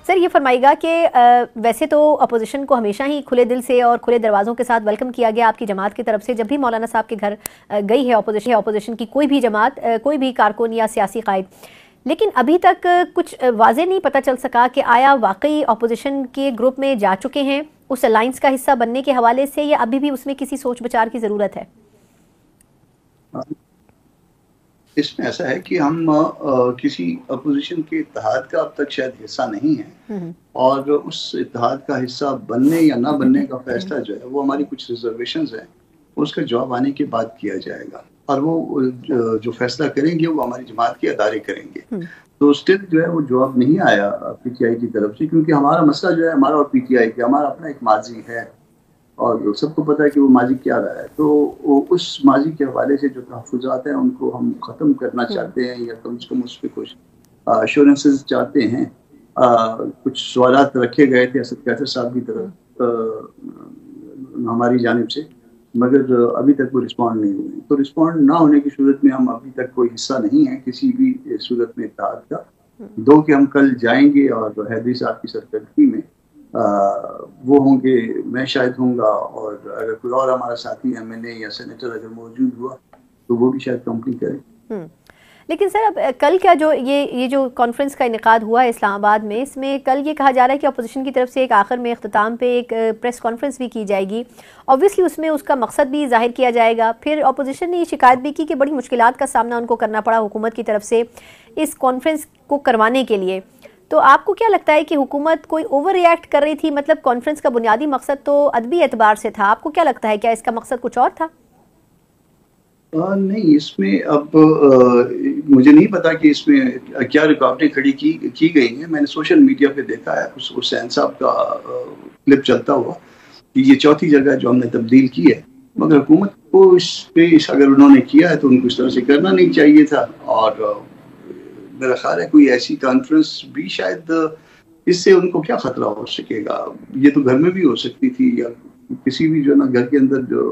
سر یہ فرمائیے گا کہ ویسے تو اپوزیشن کو ہمیشہ ہی کھلے دل سے اور کھلے دروازوں کے ساتھ ویلکم کیا گیا آپ کی جماعت کی طرف سے، جب بھی مولانا صاحب کے گھر گئی ہے اپوزیشن کی کوئی بھی جماعت، کوئی بھی کارکن یا سیاسی قائد، لیکن ابھی تک کچھ واضح نہیں پتہ چل سکا کہ آیا واقعی اپوزیشن کے گروپ میں جا چکے ہیں اس الائنس کا حصہ بننے کے حوالے سے، یا ابھی بھی اس میں کسی سوچ بچار کی ضرورت ہے؟ اس میں ایسا ہے کہ ہم کسی اپوزیشن کے اتحاد کا اب تک شاید حصہ نہیں ہے، اور اس اتحاد کا حصہ بننے یا نہ بننے کا فیصلہ جو ہے وہ ہماری کچھ ریزرویشنز ہیں، اس کا جواب آنے کے بعد کیا جائے گا، اور وہ جو فیصلہ کریں گے وہ ہماری جماعت کے ادارے کریں گے۔ تو اسٹل جو ہے وہ جواب نہیں آیا پی ٹی آئی کی طرف سے، کیونکہ ہمارا مسئلہ جو ہے ہمارا اور پی ٹی آئی کا ہمارا اپنا ایک ماضی ہے، اور سب کو پتہ ہے کہ وہ ماضی کیا رہا ہے، تو اس ماضی کے حوالے سے جو تحفظات ہیں ان کو ہم ختم کرنا چاہتے ہیں، یا کم سے کم اس پہ کچھ ایشورنسز چاہتے ہیں۔ کچھ سوالات رکھے گئے تھے اسد کیسر صاحب کی طرف ہماری جانب سے، مگر ابھی تک وہ رسپونڈ نہیں ہوئے، تو رسپونڈ نہ ہونے کی صورت میں ہم ابھی تک کوئی حصہ نہیں ہے کسی بھی صورت میں اتحاد کا، دو کہ ہم کل جائیں گے اور حیدری صاحب کی سرکردگی میں وہ ہوں گے، میں شاید ہوں گا، اور اگر کوئی اور ہمارا ساتھی ایم ایل اے یا سینیٹر اگر موجود ہوا تو وہ بھی شاید کمپنی کرے۔ لیکن سر اب کل کیا جو یہ جو کانفرنس کا انعقاد ہوا ہے اسلام آباد میں، اس میں کل یہ کہا جا رہا ہے کہ اپوزیشن کی طرف سے ایک آخر میں اختتام پہ ایک پریس کانفرنس بھی کی جائے گی، اوبویسلی اس میں اس کا مقصد بھی ظاہر کیا جائے گا۔ پھر اپوزیشن نے یہ شکایت بھی کی کہ بڑی مشکلات کا سامنا ان کو کرنا پڑا حکومت کی طرف سے اس کانفرنس کو کروانے کے لیے، تو آپ کو کیا لگتا ہے کہ حکومت کوئی اوور ری ایکٹ کر رہی تھی؟ مطلب کانفرنس کا بنیادی مقصد تو ادبی اعتبار سے تھا، آپ کو کیا لگتا ہے کیا اس کا مقصد کچھ اور تھا؟ نہیں، اس میں اب مجھے نہیں پتا کہ اس میں کیا رکاوٹیں کھڑی کی گئی ہیں۔ میں نے سوشل میڈیا پہ دیکھا ہے حسین صاحب کا کلپ چلتا ہوا کہ یہ چوتھی جگہ جو ہم نے تبدیل کی ہے، مگر حکومت کو اس پہ اگر انہوں نے کیا ہے تو ان کو اس طرح سے کرنا نہیں چاہیے تھا، اور میرا خیال ہے کوئی ایسی کانفرنس بھی شاید اس سے ان کو کیا خطرہ ہو سکے گا، یہ تو گھر میں بھی ہو سکتی تھی، یا کسی بھی جو نا گھر کے اندر جو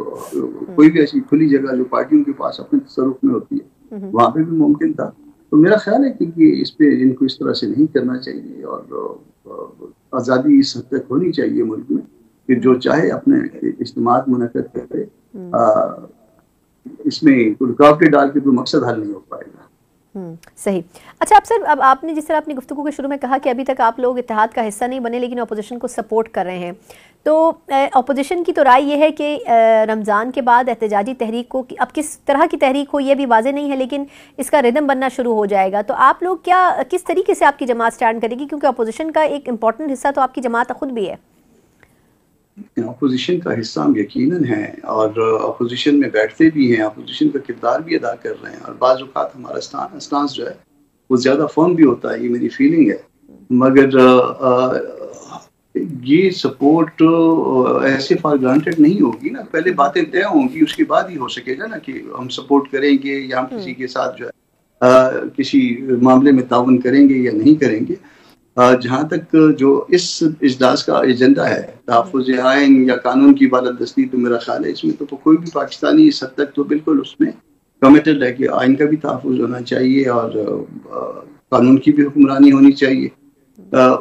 کوئی بھی ایسی کھلی جگہ جو پارٹیوں کے پاس اپنے تصرف میں ہوتی ہے وہاں پہ بھی ممکن تھا۔ تو میرا خیال ہے کہ اس پہ ان کو اس طرح سے نہیں کرنا چاہیے، اور آزادی اس حد تک ہونی چاہیے ملک میں کہ جو چاہے اپنے اجتماعات منعقد کرے، اس میں رکاوٹیں ڈال کے کوئی مقصد حل نہیں ہو پائے گا۔ صحیح۔ اچھا اب سر، اب آپ نے جس طرح اپنی گفتگو کے شروع میں کہا کہ ابھی تک آپ لوگ اتحاد کا حصہ نہیں بنے لیکن اپوزیشن کو سپورٹ کر رہے ہیں، تو اپوزیشن کی تو رائے یہ ہے کہ رمضان کے بعد احتجاجی تحریک کو اب کس طرح کی تحریک ہو یہ بھی واضح نہیں ہے، لیکن اس کا ردم بننا شروع ہو جائے گا، تو آپ لوگ کیا کس طریقے سے آپ کی جماعت سٹینڈ کرے گی؟ کیونکہ اپوزیشن کا ایک امپورٹنٹ حصہ تو آپ کی جماعت خود بھی ہے۔ اپوزیشن کا حصہ ہم یقیناً ہیں، اور اپوزیشن میں بیٹھتے بھی ہیں، اپوزیشن کا کردار بھی ادا کر رہے ہیں، اور بعض اوقات ہمارا اسٹانس جو ہے وہ زیادہ فرم بھی ہوتا ہے، یہ میری فیلنگ ہے، مگر یہ سپورٹ ایسے فار گرانٹیڈ نہیں ہوگی نا، پہلے باتیں طے ہوں گی، اس کے بعد ہی ہو سکے گا نا کہ ہم سپورٹ کریں گے یا ہم کسی کے ساتھ جو ہے کسی معاملے میں تعاون کریں گے یا نہیں کریں گے۔ جہاں تک جو اس اجلاس کا ایجنڈا ہے تحفظ آئین یا قانون کی بالادستی، تو میرا خیال ہے اس میں تو کوئی بھی پاکستانی اس حد تک تو بالکل اس میں کمیٹڈ ہے کہ آئین کا بھی تحفظ ہونا چاہیے اور قانون کی بھی حکمرانی ہونی چاہیے۔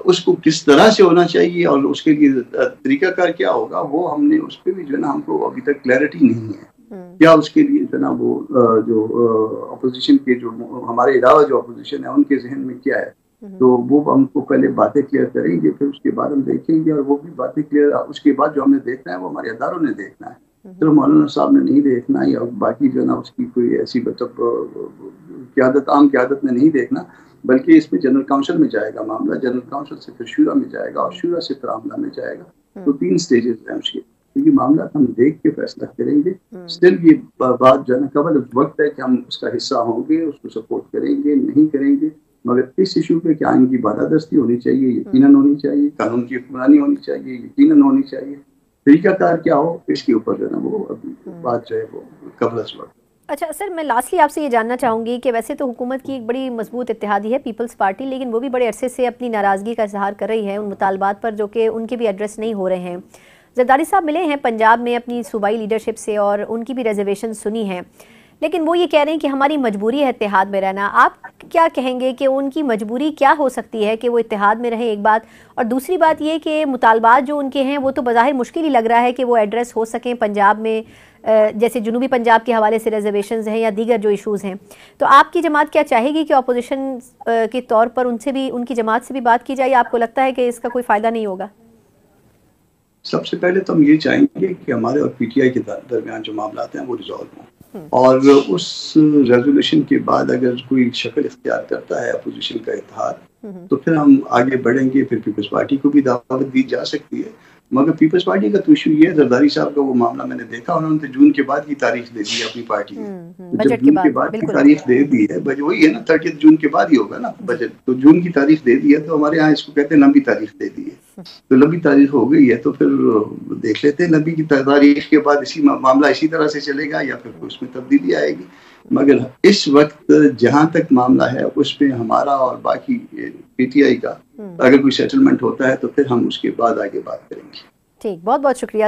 اس کو کس طرح سے ہونا چاہیے اور اس کے لیے طریقہ کار کیا ہوگا، وہ ہم نے اس پہ بھی جو ہے نا ہم کو ابھی تک کلیئرٹی نہیں ہے کیا اس کے لیے جو ہے نا وہ جو اپوزیشن کے جو ہمارے علاوہ جو اپوزیشن ہے ان کے ذہن میں کیا ہے، تو وہ ہم کو پہلے باتیں کلیئر کریں گے، پھر اس کے بعد ہم دیکھیں گے، اور وہ بھی باتیں کلیئر اس کے بعد جو ہم نے دیکھنا ہے وہ ہمارے اداروں نے دیکھنا ہے، صرف مولانا صاحب نے نہیں دیکھنا، یا باقی جو ہے نا اس کی کوئی ایسی مطلب قیادت عام قیادت نے نہیں دیکھنا، بلکہ اس میں جنرل کاؤنسل میں جائے گا معاملہ، جنرل کاؤنسل سے پھر شورا میں جائے گا، اور شورا سے پھر عاملہ میں جائے گا، تو 3 سٹیجز ہیں اس کے، کیونکہ معاملات ہم دیکھ کے فیصلہ کریں گے۔ اسٹل یہ بات جو ہے نا قبل وقت ہے کہ ہم اس کا حصہ ہوں گے، اس کو سپورٹ کریں گے نہیں کریں گے، مگر اس ایشو پہ کیا ان کی بالادستی ہونی چاہیے، یقیناً ہونی چاہیے، قانون کی حکمرانی ہونی چاہیے، یقیناً ہونی چاہیے، طریقہ کار کیا ہو اس کے اوپر جو ہے نا وہ ابھی بات جو ہے وہ قبل از وقت۔ اچھا سر، میں لاسٹلی آپ سے یہ جاننا چاہوں گی کہ ویسے تو حکومت کی ایک بڑی مضبوط اتحادی ہے پیپلز پارٹی، لیکن وہ بھی بڑے عرصے سے اپنی ناراضگی کا اظہار کر رہی ہے ان مطالبات پر جو کہ ان کے بھی ایڈریس نہیں ہو رہے ہیں۔ زرداری صاحب ملے ہیں پنجاب میں اپنی صوبائی لیڈرشپ سے اور ان کی بھی ریزرویشن سنی ہیں، لیکن وہ یہ کہہ رہے ہیں کہ ہماری مجبوری ہے اتحاد میں رہنا. آپ کیا کہیں گے کہ ان کی مجبوری کیا ہو سکتی ہے کہ وہ اتحاد میں رہیں، ایک بات، اور دوسری بات یہ کہ مطالبات جو ان کے ہیں وہ تو بظاہر مشکل ہی لگ رہا ہے کہ وہ ایڈریس ہو سکیں پنجاب میں، جیسے جنوبی پنجاب کے حوالے سے ریزرویشنز ہیں یا دیگر جو ایشوز ہیں. تو آپ کی جماعت کیا چاہے گی کہ اپوزیشن کے طور پر ان سے بھی، ان کی جماعت سے بھی بات کی جائے، یا آپ کو لگتا ہے کہ اس کا کوئی فائدہ نہیں ہوگا؟ سب سے پہلے تو ہم یہ چاہیں گے کہ ہمارے اور پی ٹی آئی کے درمیان جو معاملات ہیں وہ ریزالو ہوں، اور اس ریزولوشن کے بعد اگر کوئی شکل اختیار کرتا ہے اپوزیشن کا اتحاد تو پھر ہم آگے بڑھیں گے. پھر پیپلز پارٹی کو بھی دعوت دی جا سکتی ہے، مگر پیپلز پارٹی کا تو ایشو یہ ہے، زرداری صاحب کا وہ معاملہ میں نے دیکھا، انہوں نے جون کے بعد کی تاریخ دے دی ہے اپنی پارٹی نے. جب جون کے بعد کی تاریخ دے دی ہے، وہی ہے نا 30 جون کے بعد ہی ہوگا نا بجٹ، تو جون کی تاریخ دے دی ہے، تو ہمارے یہاں اس کو کہتے ہیں لمبی تاریخ دے دی ہے. تو لمبی تاریخ ہو گئی ہے تو پھر دیکھ لیتے ہیں لمبی کی تاریخ کے بعد اسی معاملہ اسی طرح سے چلے گا یا پھر اس میں تبدیلی آئے گی. مگر اس وقت جہاں تک معاملہ ہے اس پہ ہمارا اور باقی پی ٹی آئی کا اگر کوئی سیٹلمنٹ ہوتا ہے تو پھر ہم اس کے بعد آگے بات کریں گے. ٹھیک، بہت بہت شکریہ